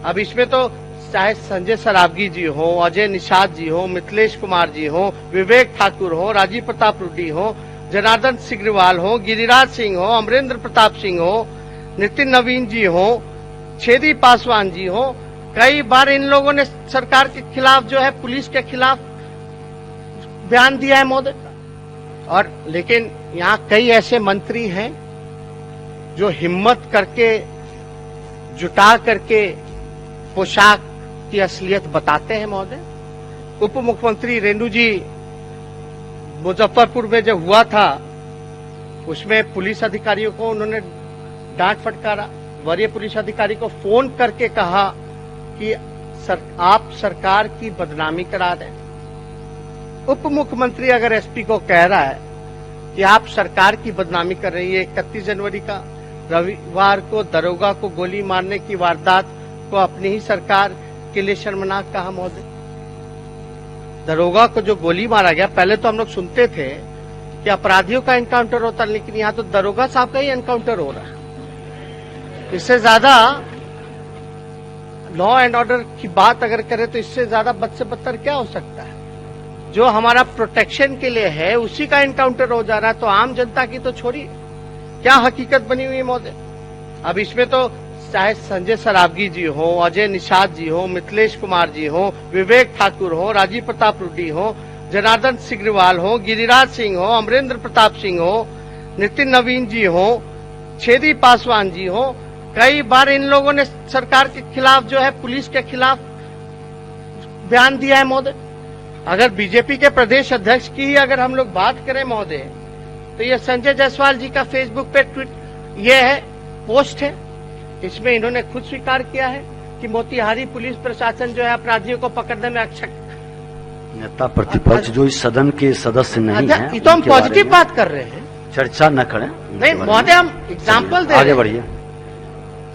अब इसमें तो चाहे संजय सरावगी जी हो, अजय निषाद जी हो, मिथिलेश कुमार जी हो, विवेक ठाकुर हो, राजीव प्रताप रूडी हो, जनार्दन सिग्रीवाल हो, गिरिराज सिंह हो, अमरेंद्र प्रताप सिंह हो, नितिन नवीन जी हो, छेदी पासवान जी हो, कई बार इन लोगों ने सरकार के खिलाफ जो है पुलिस के खिलाफ बयान दिया है महोदय। और लेकिन यहाँ कई ऐसे मंत्री हैं जो हिम्मत करके जुटा करके पोशाक की असलियत बताते हैं महोदय। उप मुख्यमंत्री रेणु जी मुजफ्फरपुर में जब हुआ था उसमें पुलिस अधिकारियों को उन्होंने डांट फटकारा। वरीय पुलिस अधिकारी को फोन करके कहा कि आप सरकार की बदनामी करा रहे हैं। उप मुख्यमंत्री अगर एसपी को कह रहा है कि आप सरकार की बदनामी कर रही है, 31 जनवरी का रविवार को दरोगा को गोली मारने की वारदात को अपनी ही सरकार के लिए शर्मनाक कहा महोदय। दरोगा को जो गोली मारा गया, पहले तो हम लोग सुनते थे कि अपराधियों का एनकाउंटर होता, लेकिन यहाँ तो दरोगा साहब का ही एनकाउंटर हो रहा है। इससे ज्यादा लॉ एंड ऑर्डर की बात अगर करें तो इससे ज्यादा बद से बदतर क्या हो सकता है। जो हमारा प्रोटेक्शन के लिए है उसी का एनकाउंटर हो जा रहा है, तो आम जनता की तो छोड़िए, क्या हकीकत बनी हुई है महोदय। अब इसमें तो चाहे संजय सरावगी जी हो, अजय निषाद जी हो, मिथिलेश कुमार जी हो, विवेक ठाकुर हो, राजीव प्रताप रूडी हो, जनार्दन सिग्रीवाल हो, गिरिराज सिंह हो, अमरेंद्र प्रताप सिंह हो, नितिन नवीन जी हो, छेदी पासवान जी हो, कई बार इन लोगों ने सरकार के खिलाफ जो है पुलिस के खिलाफ बयान दिया है महोदय। अगर बीजेपी के प्रदेश अध्यक्ष की ही अगर हम लोग बात करें महोदय, तो ये संजय जायसवाल जी का फेसबुक पे ट्वीट ये है, पोस्ट है, इसमें इन्होंने खुद स्वीकार किया है कि मोतिहारी पुलिस प्रशासन जो है अपराधियों को पकड़ने में अक्षम। नेता प्रतिपक्ष जो इस सदन के सदस्य नहीं है, ये तो हम पॉजिटिव बात कर रहे हैं, चर्चा न करें। नहीं महोदय, हम एग्जाम्पल दे, आगे बढ़िए।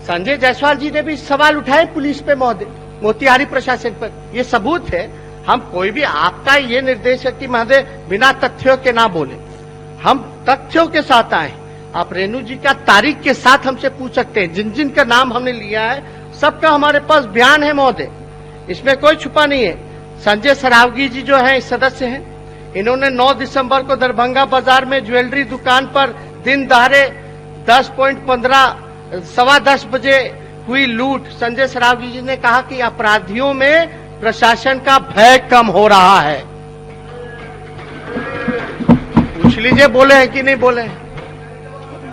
संजय जायसवाल जी ने भी सवाल उठाए पुलिस पे महोदय, मोतिहारी प्रशासन पर, ये सबूत है। हम कोई भी, आपका ये निर्देश है कि महोदय बिना तथ्यों के ना बोले, हम तथ्यों के साथ आए। आप रेणु जी का तारीख के साथ हमसे पूछ सकते हैं, जिन जिन का नाम हमने लिया है सबका हमारे पास बयान है महोदय, इसमें कोई छुपा नहीं है। संजय सरावगी जी जो है सदस्य हैं, इन्होंने 9 दिसंबर को दरभंगा बाजार में ज्वेलरी दुकान पर दिन दहाड़े 10:10 बजे हुई लूट। संजय सरावगी जी ने कहा कि अपराधियों में प्रशासन का भय कम हो रहा है। पूछ लीजिए बोले हैं कि नहीं बोले हैं।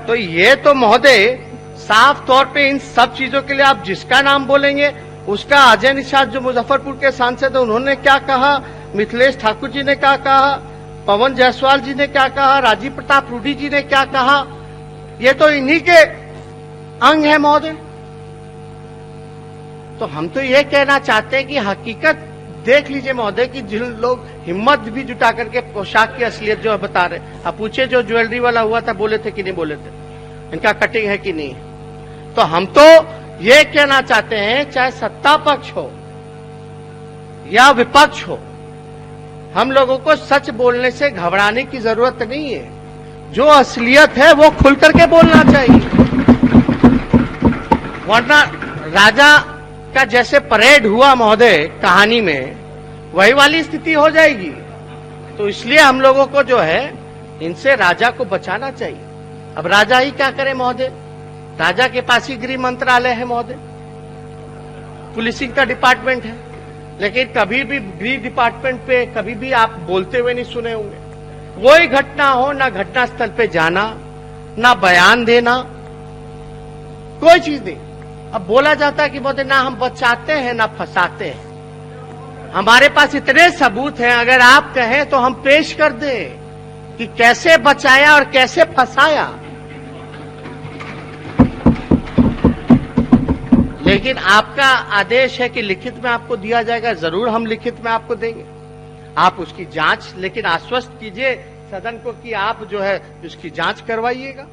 तो ये तो महोदय साफ तौर पे इन सब चीजों के लिए आप जिसका नाम बोलेंगे उसका, अजय निषाद जो मुजफ्फरपुर के सांसद है उन्होंने क्या कहा, मिथिलेश ठाकुर जी ने क्या कहा, पवन जायसवाल जी ने क्या कहा, राजीव प्रताप रूडी जी ने क्या कहा, ये तो इन्हीं के अंग है महोदय। तो हम तो ये कहना चाहते हैं कि हकीकत देख लीजिए महोदय कि जिन लोग हिम्मत भी जुटा करके पोशाक की असलियत जो है बता रहे, आप पूछे जो ज्वेलरी वाला हुआ था बोले थे कि नहीं बोले थे, इनका कटिंग है कि नहीं। तो हम तो ये कहना चाहते हैं चाहे सत्ता पक्ष हो या विपक्ष हो, हम लोगों को सच बोलने से घबराने की जरूरत नहीं है। जो असलियत है वो खुल करके बोलना चाहिए, वरना राजा का जैसे परेड हुआ महोदय कहानी में, वही वाली स्थिति हो जाएगी। तो इसलिए हम लोगों को जो है इनसे राजा को बचाना चाहिए। अब राजा ही क्या करे महोदय, राजा के पास ही गृह मंत्रालय है महोदय, पुलिसिंग का डिपार्टमेंट है, लेकिन कभी भी गृह डिपार्टमेंट पे कभी भी आप बोलते हुए नहीं सुने होंगे। कोई घटना हो, ना घटनास्थल पे जाना, ना बयान देना, कोई चीज नहीं। अब बोला जाता है कि महोदय ना हम बचाते हैं ना फंसाते हैं। हमारे पास इतने सबूत हैं, अगर आप कहें तो हम पेश कर दें कि कैसे बचाया और कैसे फंसाया। लेकिन आपका आदेश है कि लिखित में आपको दिया जाएगा, जरूर हम लिखित में आपको देंगे, आप उसकी जांच, लेकिन आश्वस्त कीजिए सदन को कि आप जो है उसकी जांच करवाइएगा।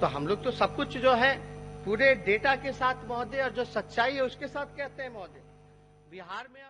तो हम लोग तो सब कुछ जो है पूरे डेटा के साथ महोदय और जो सच्चाई है उसके साथ कहते हैं महोदय। बिहार में